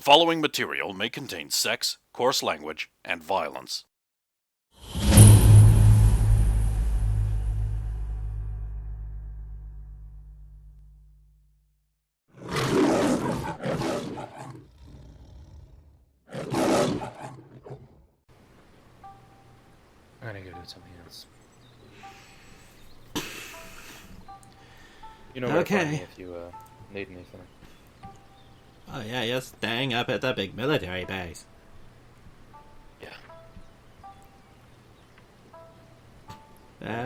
following material may contain sex, coarse language, and violence. I'm gonna go do something else. You know where to find me if you need anything. Oh yeah, you're staying up at the big military base. Yeah.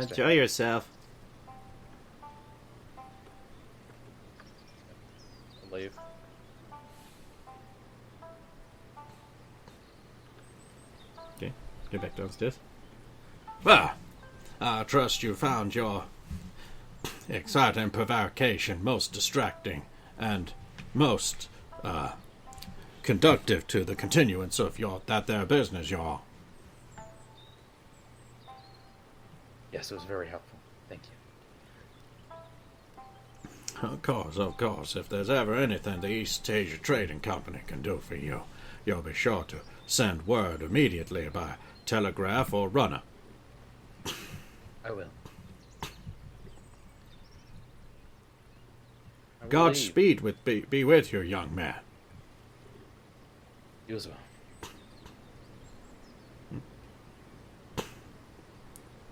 Enjoy yourself. I'll leave. Okay, get back downstairs. Well, I trust you found your exciting provocation most distracting and most conductive to the continuance of that there business, y'all. Yes, it was very helpful. Thank you. Of course. If there's ever anything the East Asia Trading Company can do for you, you'll be sure to send word immediately by telegraph or runner. I will. Godspeed be with you, young man. You as well.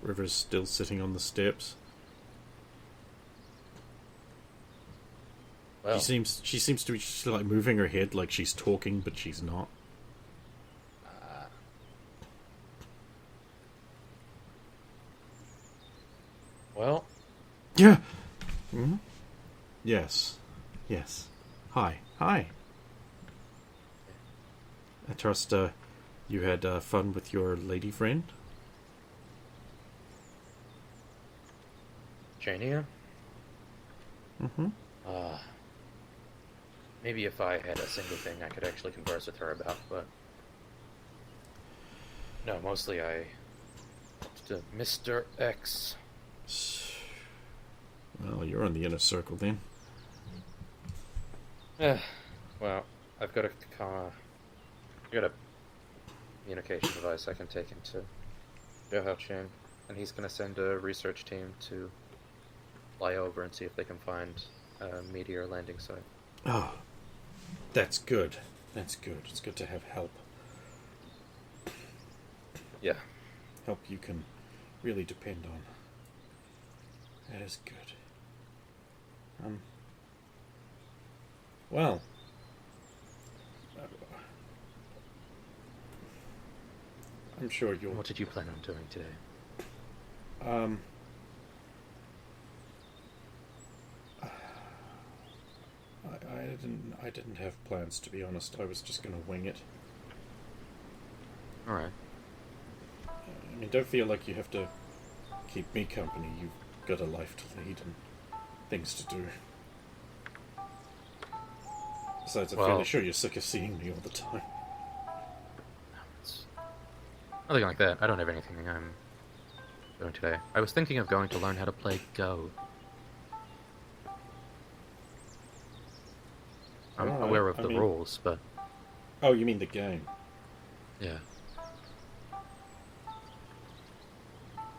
River's still sitting on the steps. Well, She seems to be like moving her head like she's talking, but she's not. well, Yeah. Hmm? Yes. Hi. I trust you had fun with your lady friend. Jania? Mm-hmm. Maybe if I had a single thing I could actually converse with her about, but... No, mostly I... to Mr. X. Well, you're on the inner circle then. Well, I've got a communication device I can take into Johao Chun, and he's going to send a research team to fly over and see if they can find a meteor landing site. Oh, that's good. It's good to have help. Yeah. Help you can really depend on. That is good. Well, I'm sure you'll... What did you plan on doing today? I didn't have plans, to be honest. I was just going to wing it. Alright. I mean, don't feel like you have to keep me company. You've got a life to lead and things to do. Besides, I'm fairly sure you're sick of seeing me all the time. It's nothing like that. I don't have anything I'm doing today. I was thinking of going to learn how to play Go. I'm aware of the rules, but... Oh, you mean the game? Yeah.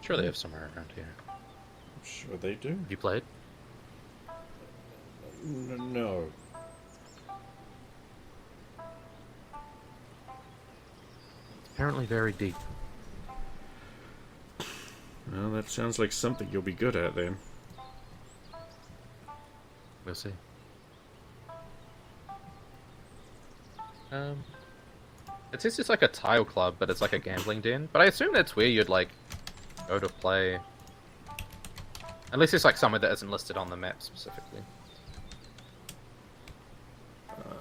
Sure they have somewhere around here. I'm sure they do. Have you played? No. It's apparently very deep. Well, that sounds like something you'll be good at, then. We'll see. It says it's like a tile club, but it's like a gambling den. But I assume that's where you'd, like, go to play. Unless it's, like, somewhere that isn't listed on the map specifically.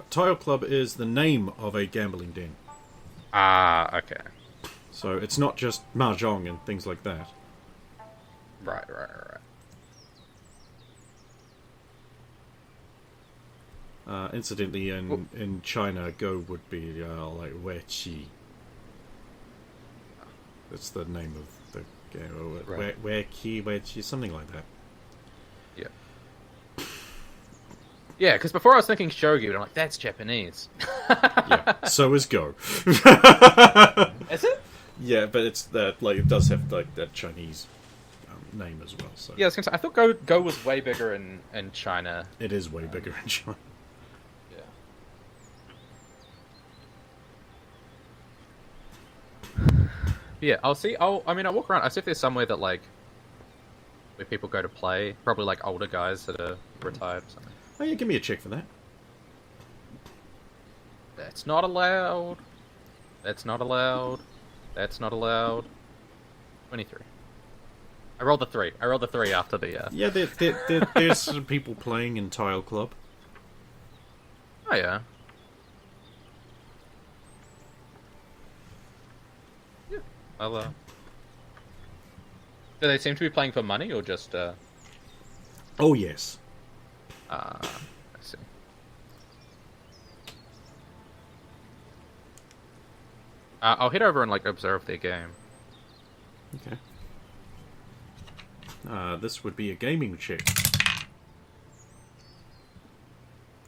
Tile Club is the name of a gambling den. Ah, okay. So it's not just mahjong and things like that. Right. Incidentally, in China, Go would be like Wei Qi. That's the name of the game. Right. Wei Qi, something like that. Yeah. Yeah, because before I was thinking shogi, but I'm like, that's Japanese. Yeah, so is Go. Is it? Yeah, but it's that like it does have like that Chinese name as well. So Yeah, I was gonna say, I thought Go was way bigger in China. it is way bigger in China. Yeah, I'll see. I'll walk around. I see if there's somewhere that like where people go to play. Probably like older guys that are retired or something. Oh yeah, give me a check for that. That's not allowed. That's not allowed. That's not allowed. 23. I rolled the 3. I rolled the 3 after the. Yeah, there's some people playing in Tile Club. Oh yeah. Yeah. I'll. Do they seem to be playing for money or just? Oh yes. I see. I'll head over and like observe their game. Okay. This would be a gaming check.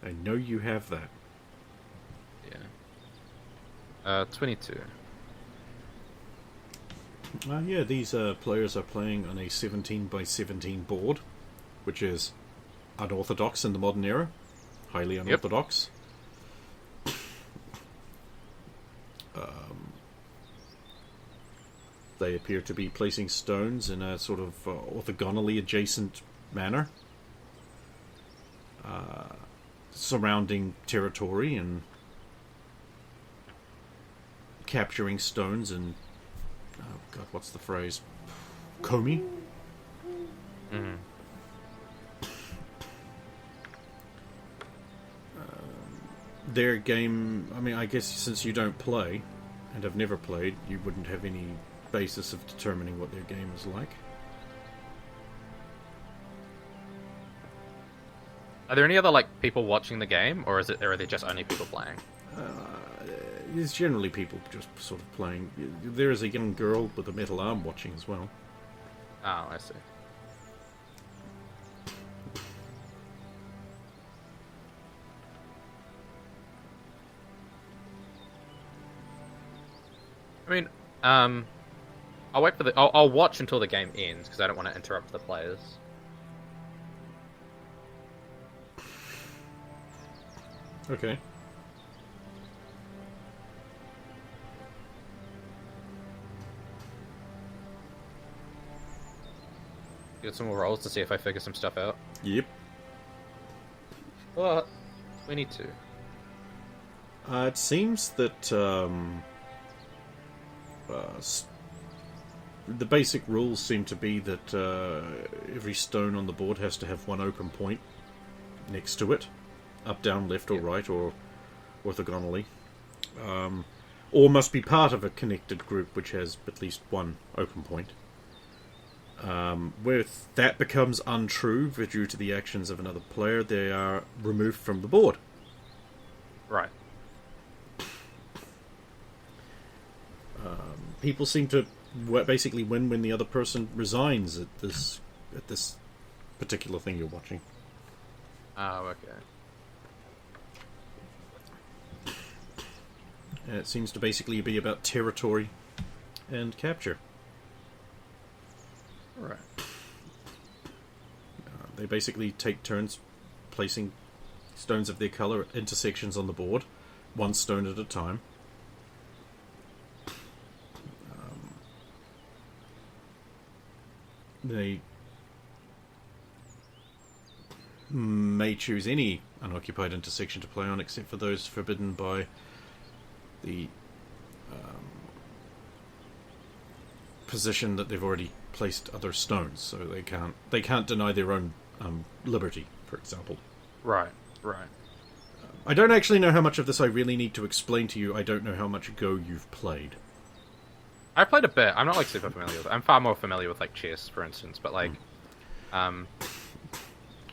I know you have that. Yeah. 22. Yeah, these players are playing on a 17 by 17 board, which is unorthodox in the modern era. Highly unorthodox. They appear to be placing stones in a sort of orthogonally adjacent manner, surrounding territory and capturing stones and oh god, what's the phrase? Komi? Mm-hmm. Their game, I mean, I guess since you don't play and have never played, you wouldn't have any basis of determining what their game is like. Are there any other like people watching the game, or are there just only people playing? There's generally people just sort of playing. There is a young girl with a metal arm watching as well. Oh, I see. I mean, I'll wait for I'll watch until the game ends because I don't want to interrupt the players. Okay. Get some more rolls to see if I figure some stuff out. Yep. Well, 22. It seems that the basic rules seem to be that every stone on the board has to have one open point next to it, up, down, left, or right, or orthogonally, or must be part of a connected group which has at least one open point. Where that becomes untrue due to the actions of another player, they are removed from the board. Right. People seem to basically win when the other person resigns at this particular thing you're watching. Oh, okay. And it seems to basically be about territory and capture. Right. They basically take turns placing stones of their colour at intersections on the board, one stone at a time. They may choose any unoccupied intersection to play on, except for those forbidden by the position that they've already placed other stones. So they can't deny their own liberty, for example. Right. I don't actually know how much of this I really need to explain to you. I don't know how much Go you've played. I played a bit. I'm not like super familiar with it. I'm far more familiar with like chess, for instance. But like,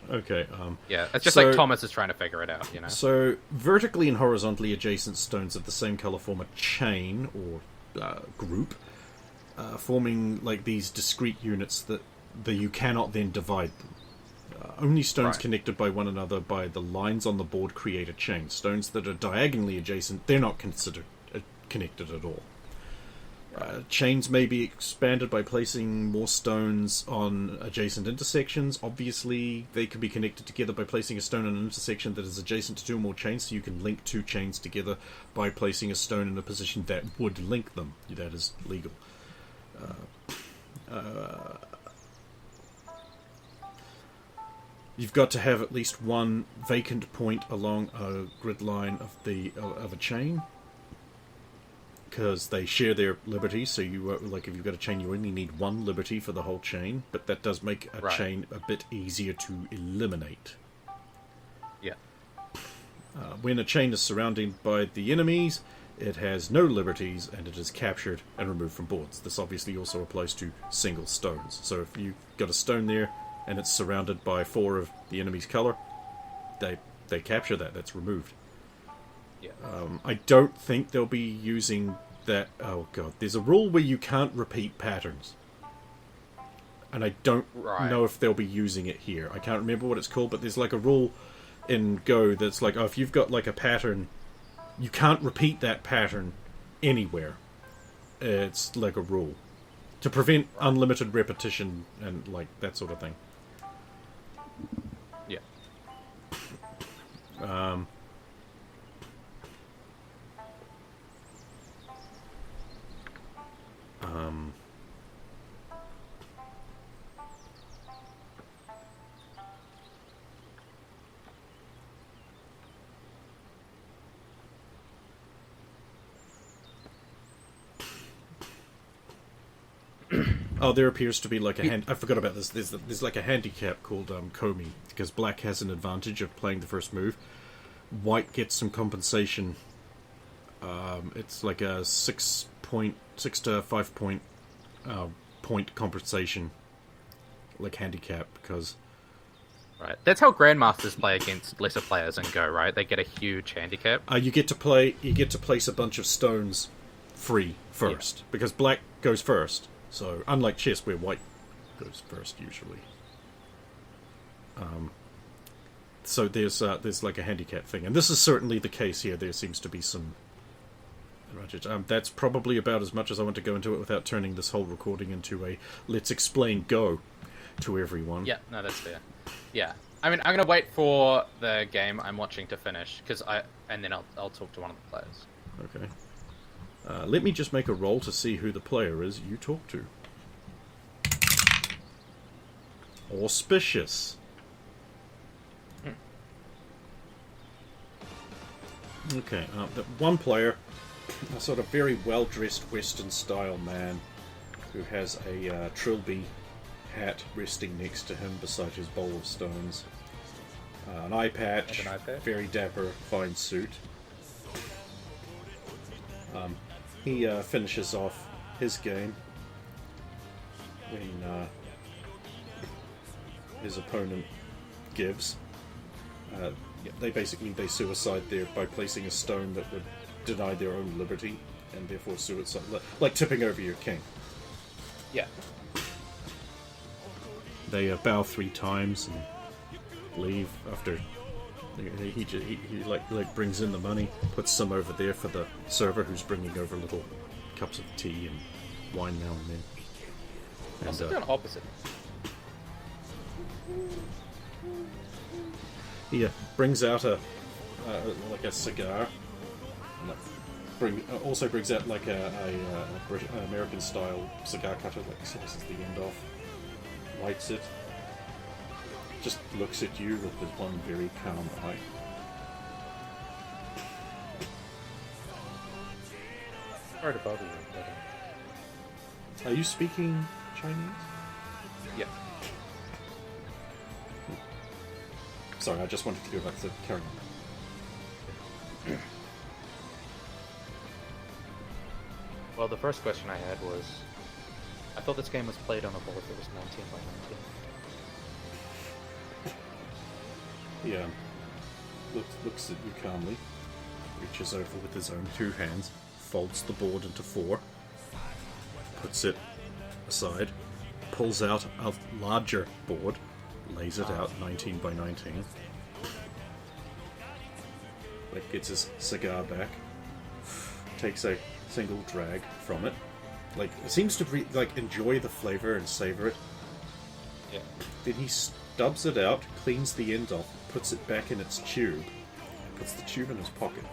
Okay. yeah, it's just so- like Thomas is trying to figure it out. You know. So, vertically and horizontally adjacent stones of the same colour form a chain, or group, forming like these discrete units that you cannot then divide them. Only stones Right. connected by one another by the lines on the board create a chain. Stones that are diagonally adjacent, they're not considered connected at all. Chains may be expanded by placing more stones on adjacent intersections. Obviously, they can be connected together by placing a stone on an intersection that is adjacent to two or more chains, so you can link two chains together by placing a stone in a position that would link them. That is legal. You've got to have at least one vacant point along a grid line of a chain, because they share their liberty. So you like if you've got a chain, you only need one liberty for the whole chain, but that does make a chain a bit easier to eliminate. Yeah. When a chain is surrounded by the enemies, it has no liberties and it is captured and removed from boards. This obviously also applies to single stones. So if you've got a stone there and it's surrounded by 4 of the enemy's colour, they capture that. That's removed. Yeah. I don't think they'll be using that. Oh god, there's a rule where you can't repeat patterns, and I don't know if they'll be using it here. I can't remember what it's called, but there's like a rule in Go that's like, oh, if you've got like a pattern, you can't repeat that pattern anywhere. It's like a rule to prevent unlimited repetition and like that sort of thing. Yeah. Oh, there appears to be like a I forgot about this. There's like a handicap called Komi, because black has an advantage of playing the first move. White gets some compensation. It's like a 6 to 5 point compensation, like handicap, because Right. That's how grandmasters play against lesser players in Go, right? They get a huge handicap. you get to place a bunch of stones free first, because black goes first. So unlike chess, where white goes first usually. So there's like a handicap thing, and this is certainly the case here. There seems to be some advantage. That's probably about as much as I want to go into it without turning this whole recording into a let's explain Go to everyone. Yeah, no, that's fair. Yeah, I mean, I'm gonna wait for the game I'm watching to finish and then I'll talk to one of the players. Okay. Let me just make a roll to see who the player is you talk to. Auspicious. Okay, the one player, a sort of very well-dressed Western-style man who has a trilby hat resting next to him beside his bowl of stones. An eye patch, very dapper, fine suit. He finishes off his game when his opponent gives. They suicide there by placing a stone that would deny their own liberty, and therefore suicide, like tipping over your king. Yeah. They bow 3 times and leave after. He brings in the money, puts some over there for the server who's bringing over little cups of tea and wine now and then. I'll sit down opposite. He brings out a cigar. Also brings out like an American style cigar cutter, like slices the end off, lights it, just looks at you with his one very calm eye. Sorry to bother you, but, Are you speaking Chinese? yeah. Sorry, I just wanted to go back to carry on. Well, the first question I had was, I thought this game was played on a board that was 19 by 19. He looks at you calmly, reaches over with his own 2 hands, folds the board into 4, puts it aside, pulls out a larger board, lays it out 19 by 19. Like, gets his cigar back, takes a single drag from it. Like, seems to enjoy the flavor and savor it. Yeah. Then he stubs it out, cleans the end off, puts it back in its tube, puts the tube in his pocket.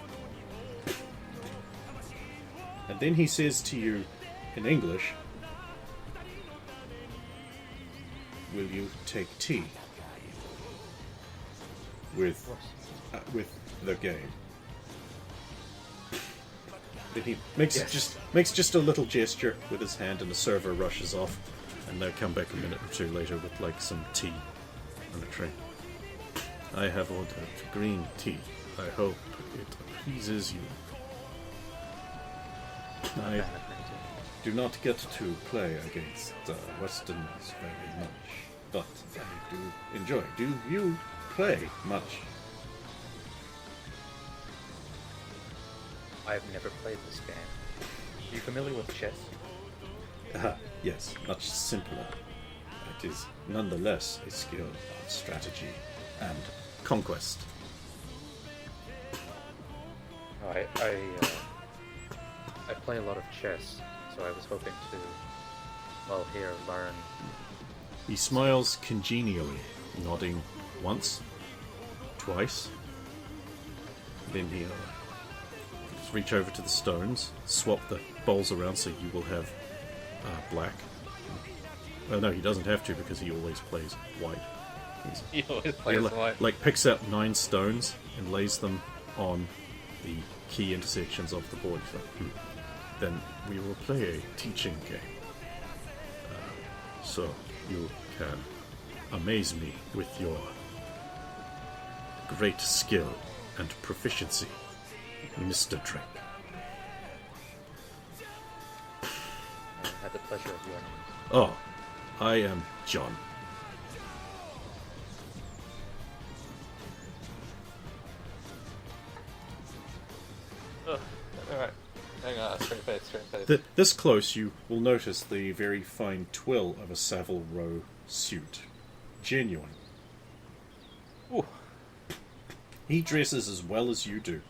And then he says to you in English, "Will you take tea with the game?" Then he makes just a little gesture with his hand, and the server rushes off, and they'll come back a minute or two later with like some tea on a tray. "I have ordered green tea. I hope it pleases you. I do not get to play against Westerners very much, but I do enjoy. Do you play much?" I've never played this game. Are you familiar with chess? Yes, much simpler. It is nonetheless a skill of strategy and conquest. I play a lot of chess, so I was hoping to, well, here, learn. He smiles congenially, nodding once, twice. Then he'll reach over to the stones, swap the bowls around so you will have black. No, he doesn't have to because he always plays white. He always plays white. Like, picks out 9 stones and lays them on the key intersections of the board. He's like, Then we will play a teaching game. So you can amaze me with your great skill and proficiency, Mr. Drake. I had the pleasure of your name. Oh, I am John. Alright. Hang on, straight face. This close, you will notice the very fine twill of a Savile Row suit. Genuine. Ooh. He dresses as well as you do.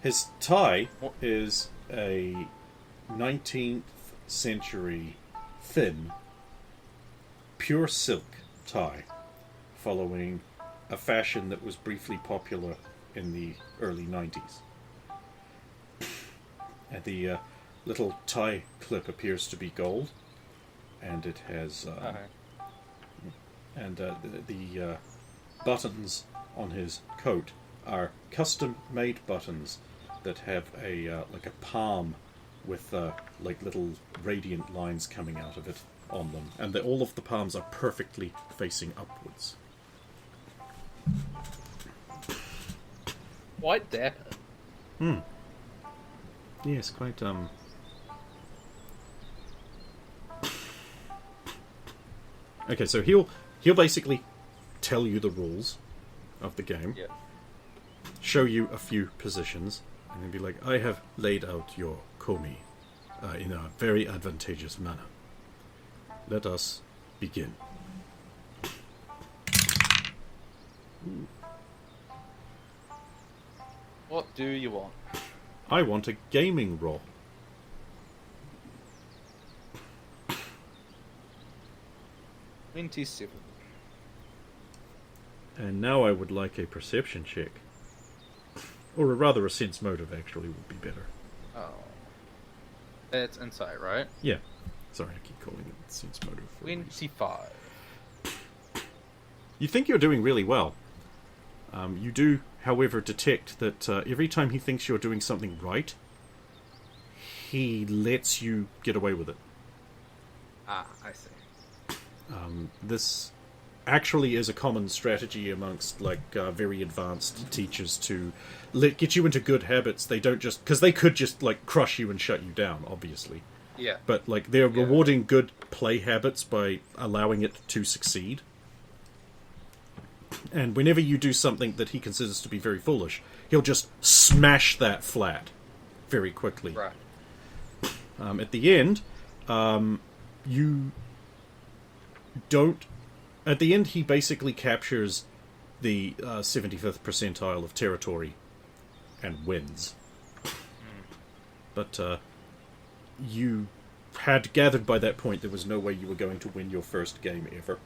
His tie is a 19th century thin, pure silk tie, following a fashion that was briefly popular in the early 90s. And the little tie clip appears to be gold, and it has the buttons on his coat are custom-made buttons that have a like a palm with like little radiant lines coming out of it on them, and all of the palms are perfectly facing upwards. Quite dapper. Yes, quite Okay, so he'll basically tell you the rules of the game. Yep. Show you a few positions, and then be like, "I have laid out your komi in a very advantageous manner. Let us begin." What do you want? I want a gaming roll. $27. And now I would like a perception check. Or rather a sense motive, actually, would be better. Oh. It's insight, right? Yeah. Sorry, I keep calling it sense motive. 25. You think you're doing really well. You do, however, detect that every time he thinks you're doing something right, he lets you get away with it. Ah, I see. This actually is a common strategy amongst very advanced teachers to get you into good habits. They don't just... because they could just crush you and shut you down, obviously. Yeah. But they're rewarding good play habits by allowing it to succeed. And whenever you do something that he considers to be very foolish, he'll just smash that flat very quickly. Right. At the end, you don't At the end, he basically captures the 75th percentile of territory and wins. But you had gathered by that point there was no way you were going to win your first game ever.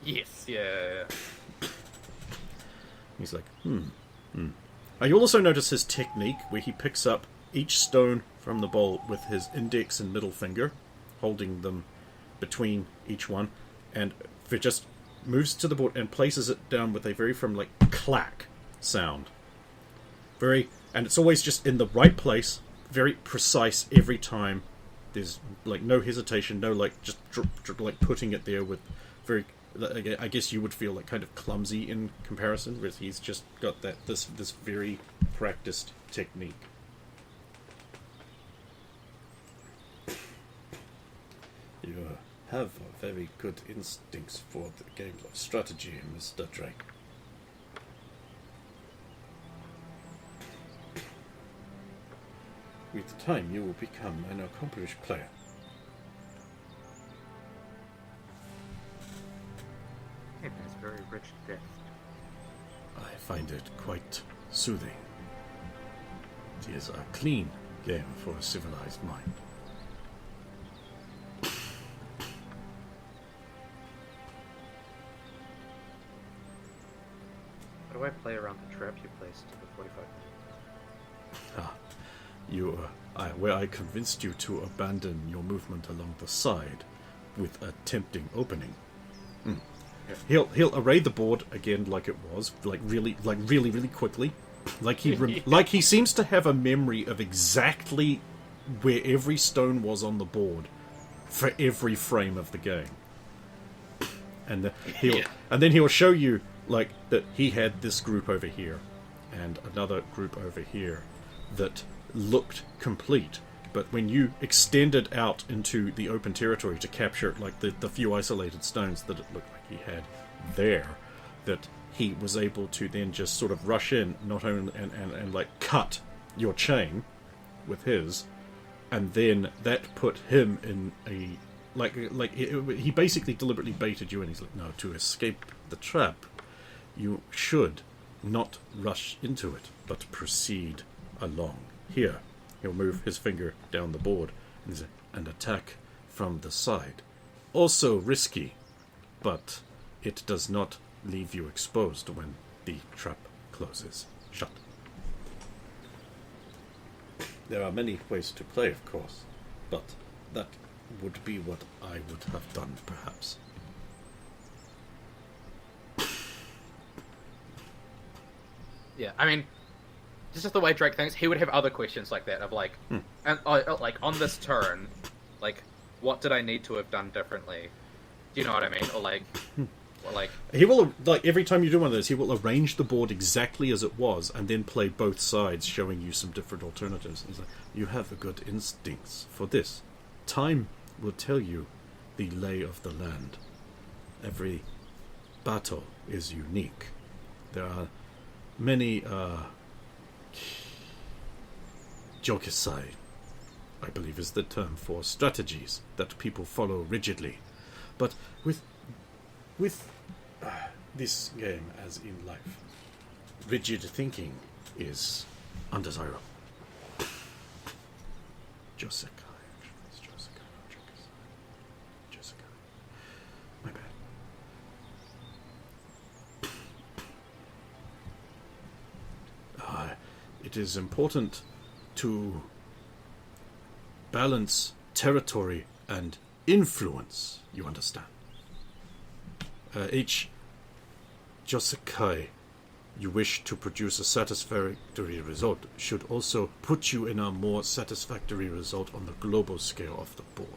Yes, yeah. He's like, You also notice his technique, where he picks up each stone from the bowl with his index and middle finger, holding them between each one, and it just moves to the board and places it down with a very firm, like, clack sound. And it's always just in the right place, very precise every time. There's, like, no hesitation, no, like, just like putting it there with very... I guess you would feel like kind of clumsy in comparison, whereas he's just got this very practiced technique. You have very good instincts for the games of strategy, Mr. Drake. With time, you will become an accomplished player. It has very rich depth. I find it quite soothing. It is a clean game for a civilized mind. How do I play around the trap you placed to the 45 minutes? Where I convinced you to abandon your movement along the side with a tempting opening. Yeah. He'll array the board again like it was, really quickly, like he seems to have a memory of exactly where every stone was on the board for every frame of the game, and then he'll show you like that he had this group over here and another group over here that looked complete. But when you extended out into the open territory to capture like the few isolated stones that it looked like he had there, that he was able to then just sort of rush in, not only and like cut your chain with his, and then that put him in a he basically deliberately baited you in. He's like, no, to escape the trap, you should not rush into it, but proceed along. Here, he'll move his finger down the board and attack from the side. Also risky, but it does not leave you exposed when the trap closes shut. There are many ways to play, of course, but that would be what I would have done, perhaps. Yeah, I mean, just the way Drake thinks, he would have other questions like that of like, and like on this turn, like, what did I need to have done differently? Do you know what I mean? Or like, he will, like, every time you do one of those, he will arrange the board exactly as it was, and then play both sides, showing you some different alternatives. He's like, you have a good instincts for this. Time will tell you the lay of the land. Every battle is unique. There are many jokisai, I believe is the term for strategies that people follow rigidly. But with this game, as in life, rigid thinking is undesirable. Josekai. My bad. It is important to balance territory and influence, you understand. Each Josekai you wish to produce a satisfactory result should also put you in a more satisfactory result on the global scale of the board.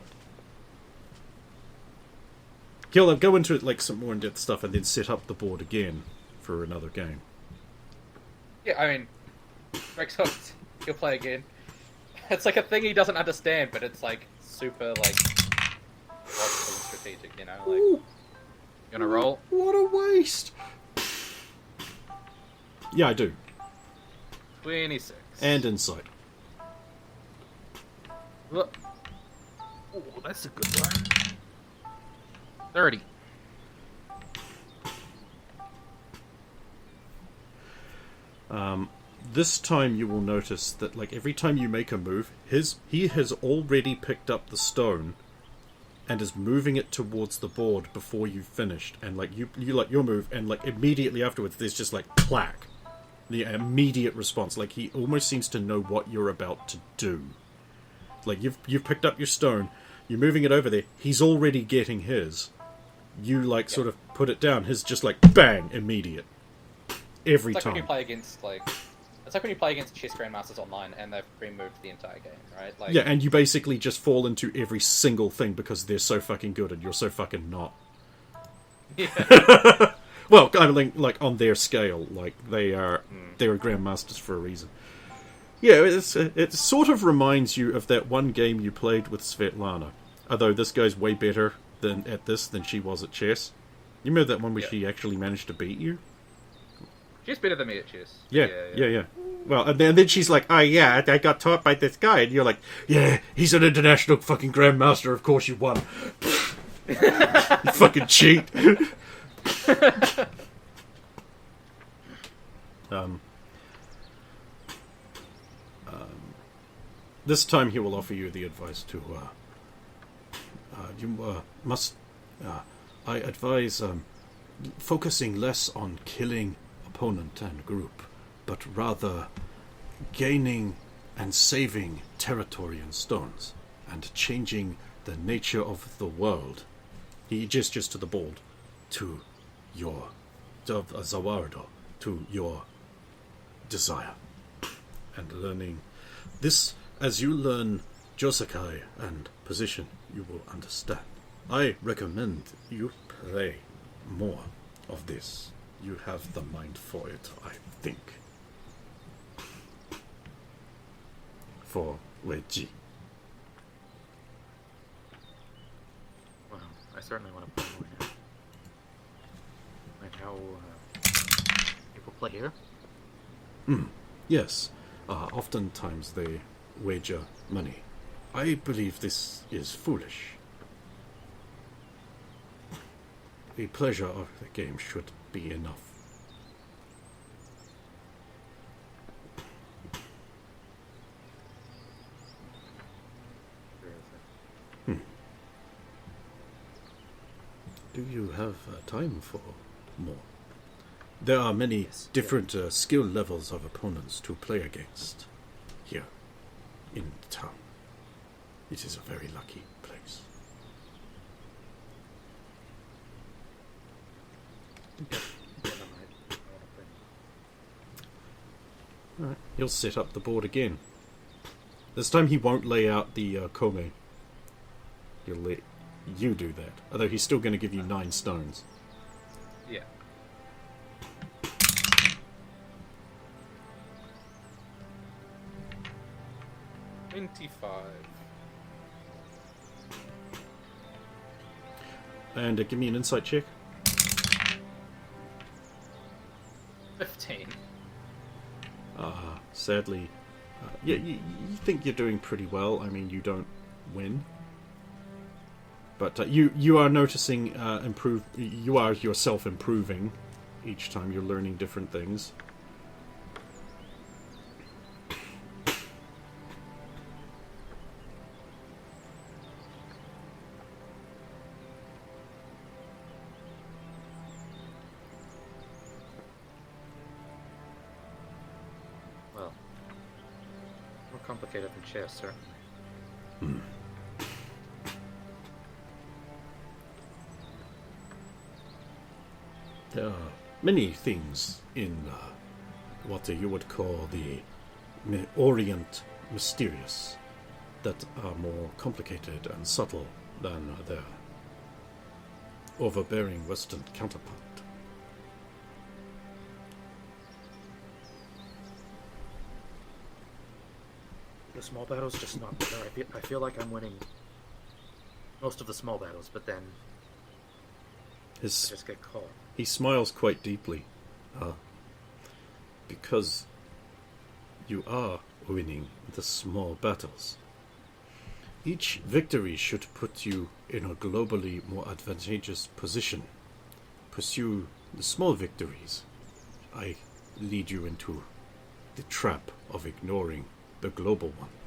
He'll go into it like some more in-depth stuff and then set up the board again for another game. yeah, I mean, Drake's hooked. He'll play again. It's like a thing he doesn't understand, but it's like super like logical and strategic, you know. Like, you gonna roll? What a waste! Yeah, I do. 26. And insight. Look. Oh, that's a good one. 30. This time you will notice that, like, every time you make a move, he has already picked up the stone and is moving it towards the board before you've finished. And, like, you like your move, and, like, immediately afterwards there's just, like, clack. The immediate response. Like, he almost seems to know what you're about to do. Like, you've picked up your stone, you're moving it over there, he's already getting his. You, like, sort of put it down, his just, like, bang, immediate. Every It's like time. when you play against, like... It's like when you play against chess grandmasters online and they've removed the entire game, right? Like, yeah, and you basically just fall into every single thing because they're so fucking good and you're so fucking not. Yeah. Well, I mean, like, on their scale, like, they're grandmasters for a reason. Yeah, it sort of reminds you of that one game you played with Svetlana. Although this guy's way better at this than she was at chess. You remember that one where she actually managed to beat you? She's better than me at chess. Yeah. Well, and then she's like, oh yeah, I got taught by this guy. And you're like, yeah, he's an international fucking grandmaster, of course you won. You fucking cheat. This time he will offer you the advice to, you must, I advise focusing less on killing opponent and group, but rather gaining and saving territory and stones, and changing the nature of the world. He gestures to the board, to your Zawardo, to your desire, and learning this. As you learn Josakai and position, you will understand. I recommend you play more of this. You have the mind for it, I think. For Weiji. Well, I certainly want to play more now. And how people play here? Yes, oftentimes they wager money. I believe this is foolish. The pleasure of the game should be enough. Do you have time for more? There are many different skill levels of opponents to play against here in town. It is a very lucky place. Alright, he'll set up the board again. This time he won't lay out the kome. He'll let you do that. Although he's still going to give you 9 stones. Yeah. And give me an insight check. 15. Sadly, you think you're doing pretty well. I mean, you don't win. But you are noticing you are yourself improving each time you're learning different things. Well, more complicated than chess, certainly. There are many things in what you would call the Orient mysterious that are more complicated and subtle than their overbearing Western counterpart. The small battles just not better. I feel like I'm winning most of the small battles, but then I just get caught. He smiles quite deeply, because you are winning the small battles. Each victory should put you in a globally more advantageous position. Pursue the small victories. I lead you into the trap of ignoring the global one.